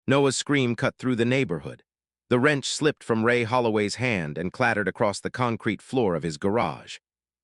Noah's scream cut through the neighborhood. The wrench slipped from Ray Holloway's hand and clattered across the concrete floor of his garage.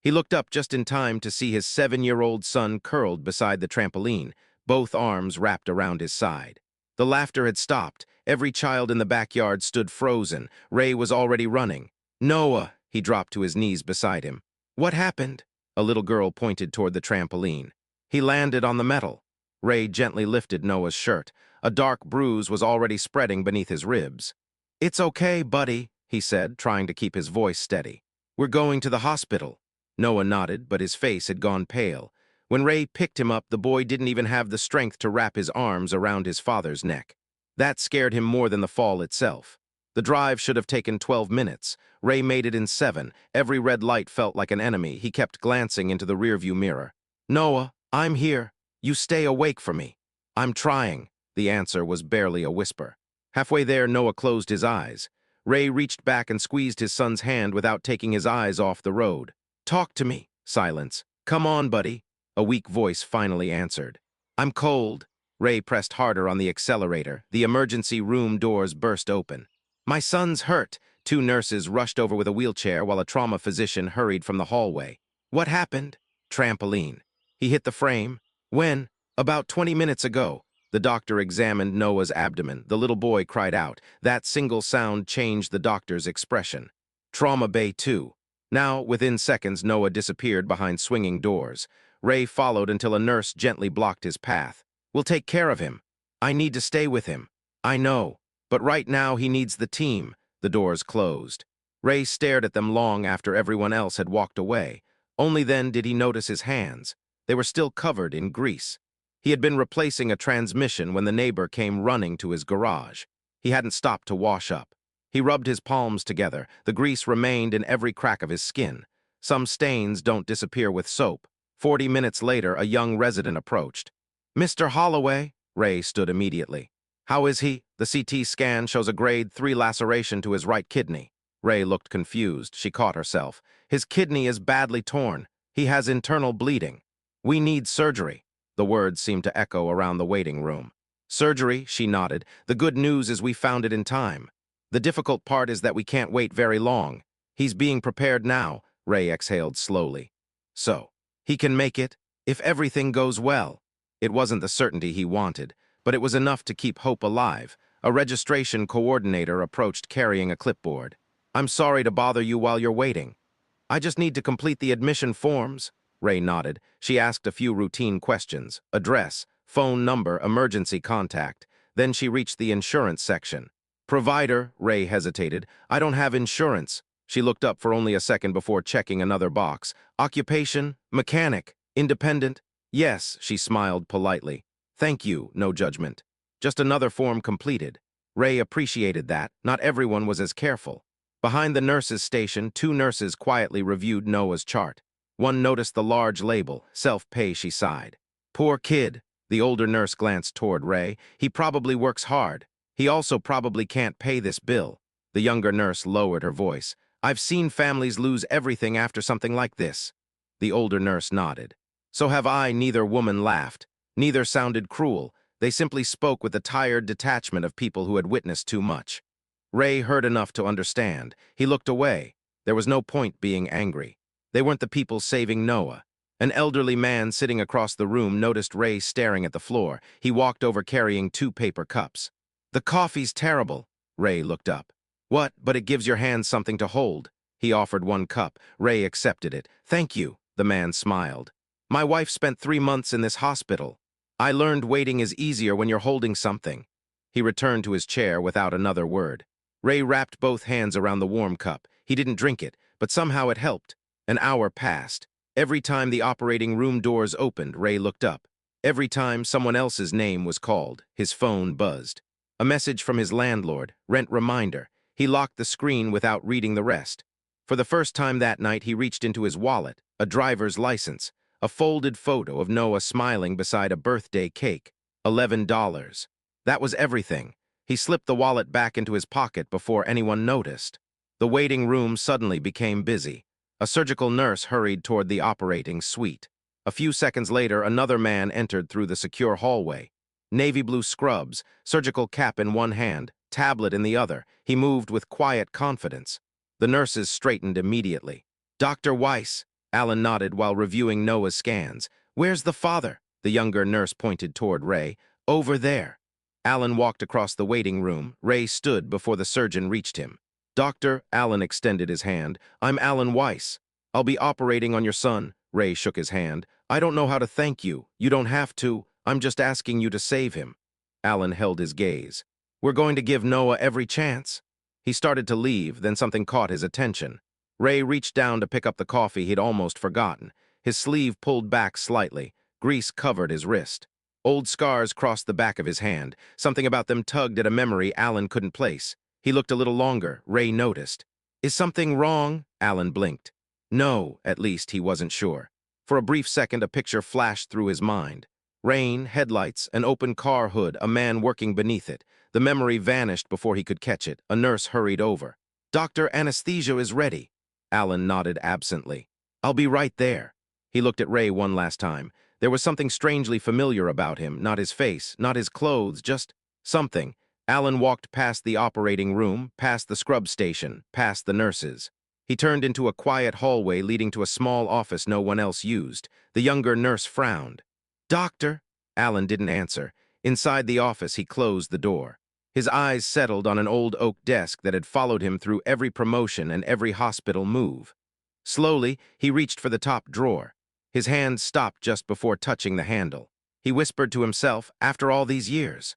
He looked up just in time to see his 7-year-old son curled beside the trampoline, both arms wrapped around his side. The laughter had stopped. Every child in the backyard stood frozen. Ray was already running. "Noah!" He dropped to his knees beside him. "What happened?" A little girl pointed toward the trampoline. "He landed on the metal." Ray gently lifted Noah's shirt. A dark bruise was already spreading beneath his ribs. "It's okay, buddy," he said, trying to keep his voice steady. "We're going to the hospital." Noah nodded, but his face had gone pale. When Ray picked him up, the boy didn't even have the strength to wrap his arms around his father's neck. That scared him more than the fall itself. The drive should have taken 12 minutes. Ray made it in 7. Every red light felt like an enemy. He kept glancing into the rearview mirror. "Noah, I'm here. You stay awake for me." "I'm trying." The answer was barely a whisper. Halfway there, Noah closed his eyes. Ray reached back and squeezed his son's hand without taking his eyes off the road. "Talk to me." Silence. "Come on, buddy." A weak voice finally answered. "I'm cold." Ray pressed harder on the accelerator. The emergency room doors burst open. "My son's hurt." 2 nurses rushed over with a wheelchair while a trauma physician hurried from the hallway. "What happened?" "Trampoline. He hit the frame." "When?" "About 20 minutes ago." The doctor examined Noah's abdomen. The little boy cried out. That single sound changed the doctor's expression. "Trauma Bay 2. Now, within seconds, Noah disappeared behind swinging doors. Ray followed until a nurse gently blocked his path. "We'll take care of him." "I need to stay with him." "I know. But right now he needs the team." The doors closed. Ray stared at them long after everyone else had walked away. Only then did he notice his hands. They were still covered in grease. He had been replacing a transmission when the neighbor came running to his garage. He hadn't stopped to wash up. He rubbed his palms together. The grease remained in every crack of his skin. Some stains don't disappear with soap. 40 minutes later, a young resident approached. "Mr. Holloway." Ray stood immediately. "How is he?" "The CT scan shows a grade 3 laceration to his right kidney." Ray looked confused. She caught herself. "His kidney is badly torn. He has internal bleeding. We need surgery." The words seemed to echo around the waiting room. "Surgery?" She nodded. "The good news is we found it in time. The difficult part is that we can't wait very long. He's being prepared now." Ray exhaled slowly. "So, he can make it, if everything goes well." It wasn't the certainty he wanted, but it was enough to keep hope alive. A registration coordinator approached carrying a clipboard. "I'm sorry to bother you while you're waiting. I just need to complete the admission forms." Ray nodded. She asked a few routine questions: address, phone number, emergency contact. Then she reached the insurance section. "Provider," Ray hesitated. "I don't have insurance." She looked up for only a second before checking another box. "Occupation? Mechanic? Independent?" "Yes," she smiled politely. "Thank you, no judgment." Just another form completed. Ray appreciated that. Not everyone was as careful. Behind the nurse's station, 2 nurses quietly reviewed Noah's chart. One noticed the large label, self-pay. She sighed. "Poor kid." The older nurse glanced toward Ray. "He probably works hard. He also probably can't pay this bill." The younger nurse lowered her voice. "I've seen families lose everything after something like this." The older nurse nodded. "So have I." Neither woman laughed. Neither sounded cruel. They simply spoke with the tired detachment of people who had witnessed too much. Ray heard enough to understand. He looked away. There was no point being angry. They weren't the people saving Noah. An elderly man sitting across the room noticed Ray staring at the floor. He walked over carrying 2 paper cups. "The coffee's terrible." Ray looked up. "What? But it gives your hands something to hold." He offered 1 cup. Ray accepted it. "Thank you." The man smiled. "My wife spent 3 months in this hospital. I learned waiting is easier when you're holding something." He returned to his chair without another word. Ray wrapped both hands around the warm cup. He didn't drink it, but somehow it helped. An hour passed. Every time the operating room doors opened, Ray looked up. Every time someone else's name was called, his phone buzzed. A message from his landlord, rent reminder. He locked the screen without reading the rest. For the first time that night, he reached into his wallet, a driver's license, a folded photo of Noah smiling beside a birthday cake. $11. That was everything. He slipped the wallet back into his pocket before anyone noticed. The waiting room suddenly became busy. A surgical nurse hurried toward the operating suite. A few seconds later, another man entered through the secure hallway. Navy blue scrubs, surgical cap in one hand, tablet in the other. He moved with quiet confidence. The nurses straightened immediately. "Dr. Weiss," Alan nodded while reviewing Noah's scans. "Where's the father?" The younger nurse pointed toward Ray. "Over there." Alan walked across the waiting room. Ray stood before the surgeon reached him. "Doctor," Alan extended his hand. "I'm Alan Weiss. I'll be operating on your son." Ray shook his hand. "I don't know how to thank you. You don't have to. I'm just asking you to save him." Alan held his gaze. "We're going to give Noah every chance." He started to leave, then something caught his attention. Ray reached down to pick up the coffee he'd almost forgotten. His sleeve pulled back slightly. Grease covered his wrist. Old scars crossed the back of his hand. Something about them tugged at a memory Alan couldn't place. He looked a little longer. Ray noticed. "Is something wrong?" Alan blinked. No, at least he wasn't sure. For a brief second, a picture flashed through his mind. Rain, headlights, an open car hood, a man working beneath it. The memory vanished before he could catch it. A nurse hurried over. "Doctor, anesthesia is ready." Alan nodded absently. "I'll be right there." He looked at Ray one last time. There was something strangely familiar about him, not his face, not his clothes, just something. Alan walked past the operating room, past the scrub station, past the nurses. He turned into a quiet hallway leading to a small office no one else used. The younger nurse frowned. "Doctor?" Alan didn't answer. Inside the office, he closed the door. His eyes settled on an old oak desk that had followed him through every promotion and every hospital move. Slowly, he reached for the top drawer. His hand stopped just before touching the handle. He whispered to himself, "After all these years."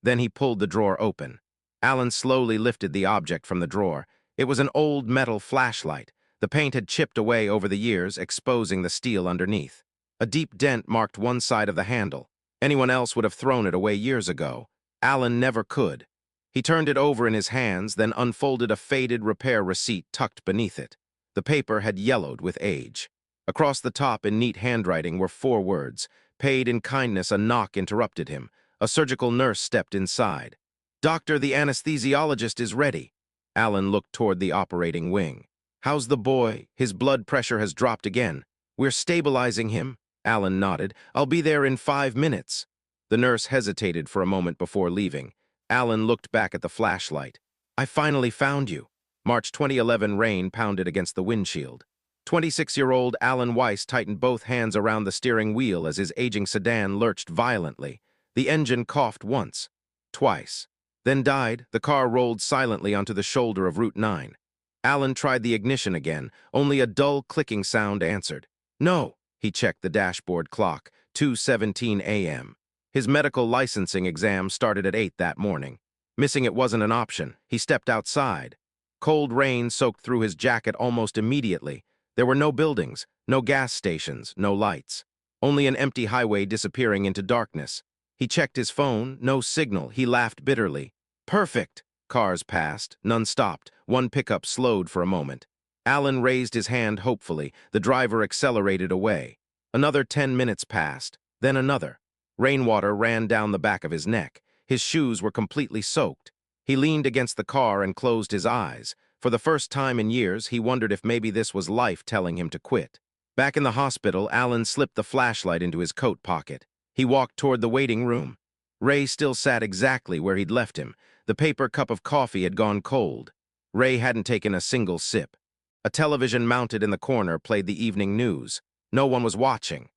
Then he pulled the drawer open. Alan slowly lifted the object from the drawer. It was an old metal flashlight. The paint had chipped away over the years, exposing the steel underneath. A deep dent marked one side of the handle. Anyone else would have thrown it away years ago. Alan never could. He turned it over in his hands, then unfolded a faded repair receipt tucked beneath it. The paper had yellowed with age. Across the top in neat handwriting were 4 words. Paid in kindness. A knock interrupted him. A surgical nurse stepped inside. "Doctor, the anesthesiologist is ready." Alan looked toward the operating wing. "How's the boy? His blood pressure has dropped again." "We're stabilizing him." Alan nodded. "I'll be there in 5 minutes." The nurse hesitated for a moment before leaving. Alan looked back at the flashlight. "I finally found you." March 2011 rain pounded against the windshield. 26-year-old Alan Weiss tightened both hands around the steering wheel as his aging sedan lurched violently. The engine coughed once, twice, then died. The car rolled silently onto the shoulder of Route 9. Alan tried the ignition again. Only a dull clicking sound answered. "No." He checked the dashboard clock. 2:17 a.m. His medical licensing exam started at 8 that morning. Missing it wasn't an option. He stepped outside. Cold rain soaked through his jacket almost immediately. There were no buildings, no gas stations, no lights. Only an empty highway disappearing into darkness. He checked his phone, no signal. He laughed bitterly. Perfect! Cars passed, none stopped. One pickup slowed for a moment. Alan raised his hand hopefully. The driver accelerated away. Another 10 minutes passed, then another. Rainwater ran down the back of his neck. His shoes were completely soaked. He leaned against the car and closed his eyes. For the first time in years, he wondered if maybe this was life telling him to quit. Back in the hospital, Alan slipped the flashlight into his coat pocket. He walked toward the waiting room. Ray still sat exactly where he'd left him. The paper cup of coffee had gone cold. Ray hadn't taken a single sip. A television mounted in the corner played the evening news. No one was watching.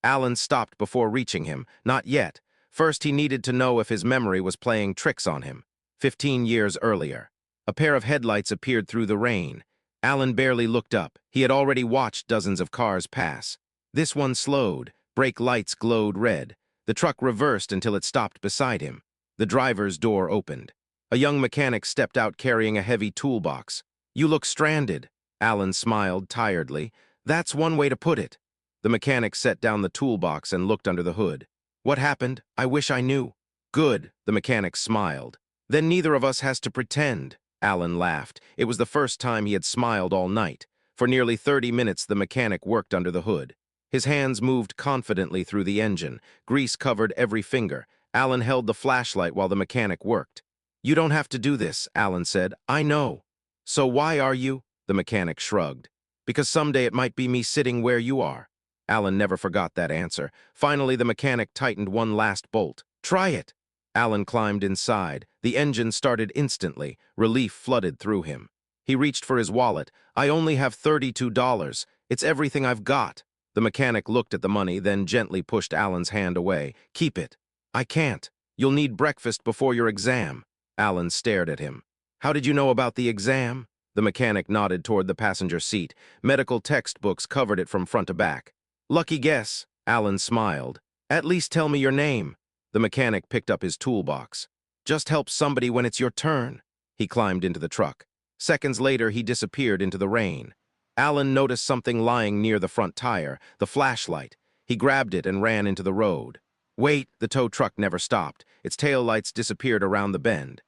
Alan stopped before reaching him. Not yet. First, he needed to know if his memory was playing tricks on him. 15 years earlier. A pair of headlights appeared through the rain. Alan barely looked up. He had already watched dozens of cars pass. This one slowed. Brake lights glowed red. The truck reversed until it stopped beside him. The driver's door opened. A young mechanic stepped out carrying a heavy toolbox. "You look stranded." Alan smiled tiredly. "That's one way to put it." The mechanic set down the toolbox and looked under the hood. "What happened? I wish I knew." "Good," the mechanic smiled. "Then neither of us has to pretend." Alan laughed. It was the first time he had smiled all night. For nearly 30 minutes, the mechanic worked under the hood. His hands moved confidently through the engine. Grease covered every finger. Alan held the flashlight while the mechanic worked. "You don't have to do this," Alan said. "I know." "So why are you?" The mechanic shrugged. "Because someday it might be me sitting where you are." Alan never forgot that answer. Finally, the mechanic tightened one last bolt. Try it. Alan climbed inside. The engine started instantly. Relief flooded through him. He reached for his wallet. I only have $32. It's everything I've got. The mechanic looked at the money, then gently pushed Alan's hand away. Keep it. I can't. You'll need breakfast before your exam. Alan stared at him. How did you know about the exam? The mechanic nodded toward the passenger seat. Medical textbooks covered it from front to back. Lucky guess. Alan smiled. At least tell me your name. The mechanic picked up his toolbox. Just help somebody when it's your turn. He climbed into the truck. Seconds later, he disappeared into the rain. Alan noticed something lying near the front tire, the flashlight. He grabbed it and ran into the road. Wait, the tow truck never stopped. Its taillights disappeared around the bend.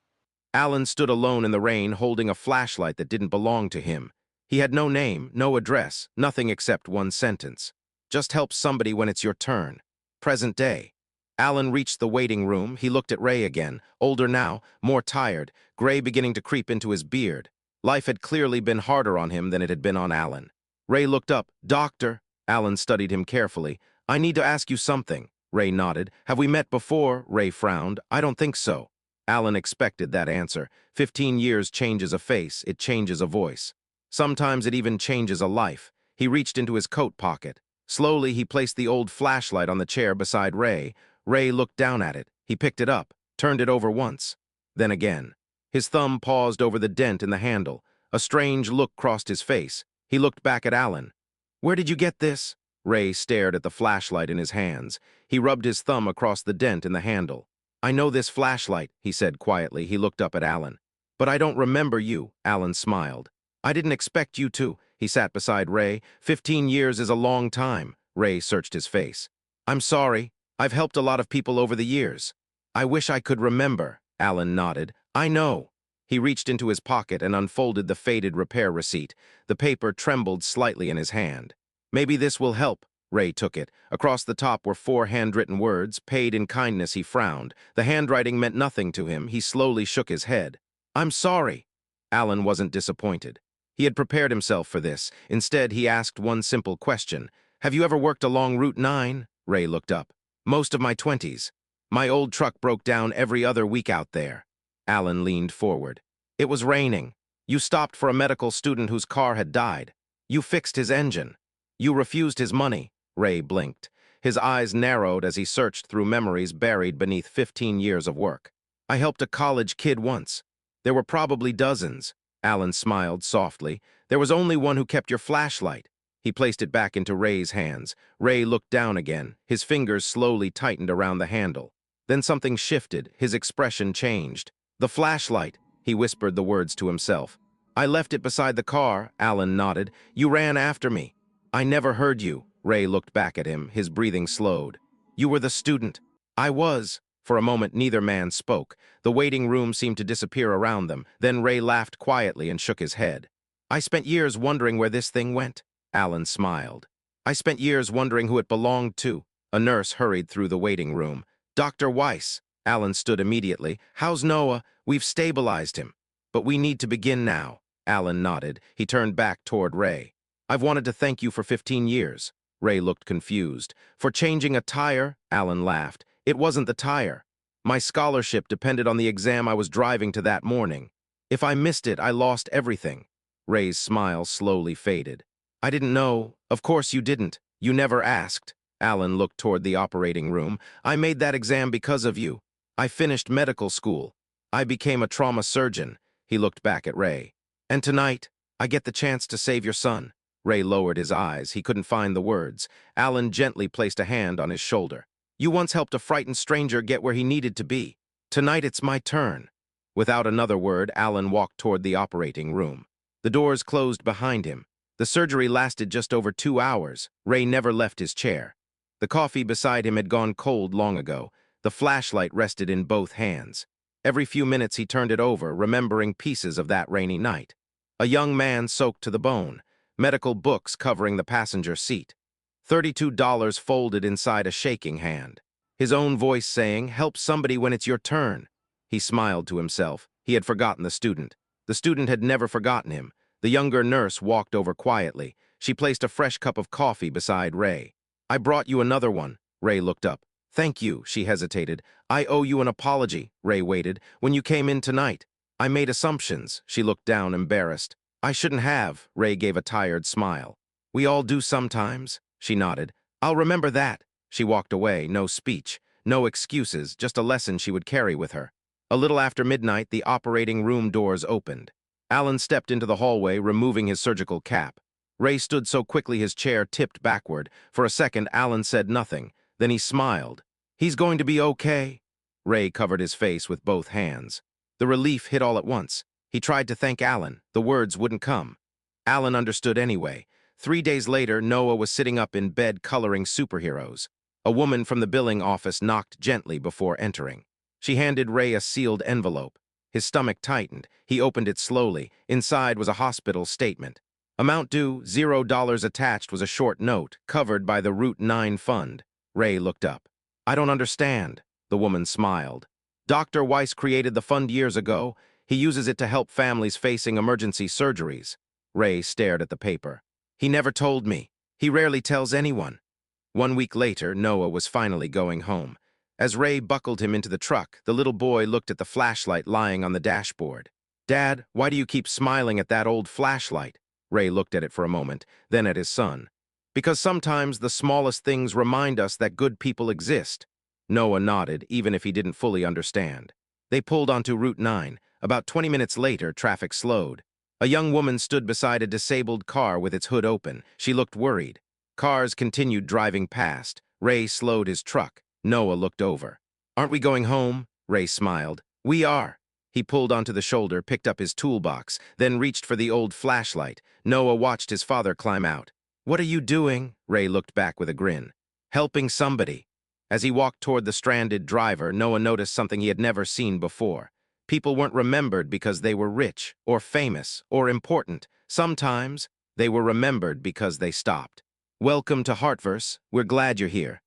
Alan stood alone in the rain, holding a flashlight that didn't belong to him. He had no name, no address, nothing except one sentence. Just help somebody when it's your turn. Present day. Alan reached the waiting room. He looked at Ray again, older now, more tired, gray beginning to creep into his beard. Life had clearly been harder on him than it had been on Alan. Ray looked up. Doctor. Alan studied him carefully. I need to ask you something. Ray nodded. Have we met before? Ray frowned. I don't think so. Alan expected that answer. 15 years changes a face, it changes a voice. Sometimes it even changes a life. He reached into his coat pocket. Slowly, he placed the old flashlight on the chair beside Ray. Ray looked down at it. He picked it up, turned it over once, then again. His thumb paused over the dent in the handle. A strange look crossed his face. He looked back at Alan. Where did you get this? Ray stared at the flashlight in his hands. He rubbed his thumb across the dent in the handle. I know this flashlight, he said quietly. He looked up at Alan. But I don't remember you, Alan smiled. I didn't expect you to. He sat beside Ray. 15 years is a long time. Ray searched his face. I'm sorry. I've helped a lot of people over the years. I wish I could remember. Alan nodded. I know. He reached into his pocket and unfolded the faded repair receipt. The paper trembled slightly in his hand. Maybe this will help. Ray took it. Across the top were 4 handwritten words. Paid in kindness, he frowned. The handwriting meant nothing to him. He slowly shook his head. I'm sorry. Alan wasn't disappointed. He had prepared himself for this. Instead, he asked one simple question. Have you ever worked along Route 9? Ray looked up. Most of my 20s. My old truck broke down every other week out there. Alan leaned forward. It was raining. You stopped for a medical student whose car had died. You fixed his engine. You refused his money. Ray blinked. His eyes narrowed as he searched through memories buried beneath 15 years of work. I helped a college kid once. There were probably dozens. Alan smiled softly. There was only one who kept your flashlight. He placed it back into Ray's hands. Ray looked down again. His fingers slowly tightened around the handle. Then something shifted. His expression changed. The flashlight. He whispered the words to himself. I left it beside the car. Alan nodded. You ran after me. I never heard you. Ray looked back at him. His breathing slowed. You were the student. I was. For a moment, neither man spoke. The waiting room seemed to disappear around them. Then Ray laughed quietly and shook his head. I spent years wondering where this thing went. Alan smiled. I spent years wondering who it belonged to. A nurse hurried through the waiting room. Dr. Weiss. Alan stood immediately. How's Noah? We've stabilized him. But we need to begin now. Alan nodded. He turned back toward Ray. I've wanted to thank you for 15 years. Ray looked confused. For changing a tire? Alan laughed. It wasn't the tire. My scholarship depended on the exam I was driving to that morning. If I missed it, I lost everything. Ray's smile slowly faded. I didn't know. Of course you didn't. You never asked. Alan looked toward the operating room. I made that exam because of you. I finished medical school. I became a trauma surgeon. He looked back at Ray. And tonight, I get the chance to save your son. Ray lowered his eyes. He couldn't find the words. Alan gently placed a hand on his shoulder. You once helped a frightened stranger get where he needed to be. Tonight it's my turn. Without another word, Alan walked toward the operating room. The doors closed behind him. The surgery lasted just over 2 hours. Ray never left his chair. The coffee beside him had gone cold long ago. The flashlight rested in both hands. Every few minutes he turned it over, remembering pieces of that rainy night. A young man soaked to the bone. Medical books covering the passenger seat. $32 folded inside a shaking hand. His own voice saying, help somebody when it's your turn. He smiled to himself. He had forgotten the student. The student had never forgotten him. The younger nurse walked over quietly. She placed a fresh cup of coffee beside Ray. I brought you another one. Ray looked up. Thank you, she hesitated. I owe you an apology, Ray waited. When you came in tonight, I made assumptions. She looked down, embarrassed. I shouldn't have, Ray gave a tired smile. We all do sometimes, she nodded. I'll remember that. She walked away, no speech, no excuses, just a lesson she would carry with her. A little after midnight, the operating room doors opened. Alan stepped into the hallway, removing his surgical cap. Ray stood so quickly his chair tipped backward. For a second, Alan said nothing. Then he smiled. He's going to be okay. Ray covered his face with both hands. The relief hit all at once. He tried to thank Alan. The words wouldn't come. Alan understood anyway. 3 days later, Noah was sitting up in bed coloring superheroes. A woman from the billing office knocked gently before entering. She handed Ray a sealed envelope. His stomach tightened. He opened it slowly. Inside was a hospital statement. Amount due, $0 attached was a short note, covered by the Route 9 fund. Ray looked up. I don't understand, the woman smiled. Dr. Weiss created the fund years ago. He uses it to help families facing emergency surgeries. Ray stared at the paper. He never told me. He rarely tells anyone. 1 week later, Noah was finally going home. As Ray buckled him into the truck, the little boy looked at the flashlight lying on the dashboard. Dad, why do you keep smiling at that old flashlight? Ray looked at it for a moment, then at his son. Because sometimes the smallest things remind us that good people exist. Noah nodded, even if he didn't fully understand. They pulled onto Route 9. About 20 minutes later, traffic slowed. A young woman stood beside a disabled car with its hood open. She looked worried. Cars continued driving past. Ray slowed his truck. Noah looked over. Aren't we going home? Ray smiled. We are. He pulled onto the shoulder, picked up his toolbox, then reached for the old flashlight. Noah watched his father climb out. What are you doing? Ray looked back with a grin. Helping somebody. As he walked toward the stranded driver, Noah noticed something he had never seen before. People weren't remembered because they were rich, or famous, or important. Sometimes, they were remembered because they stopped. Welcome to Heartverse. We're glad you're here.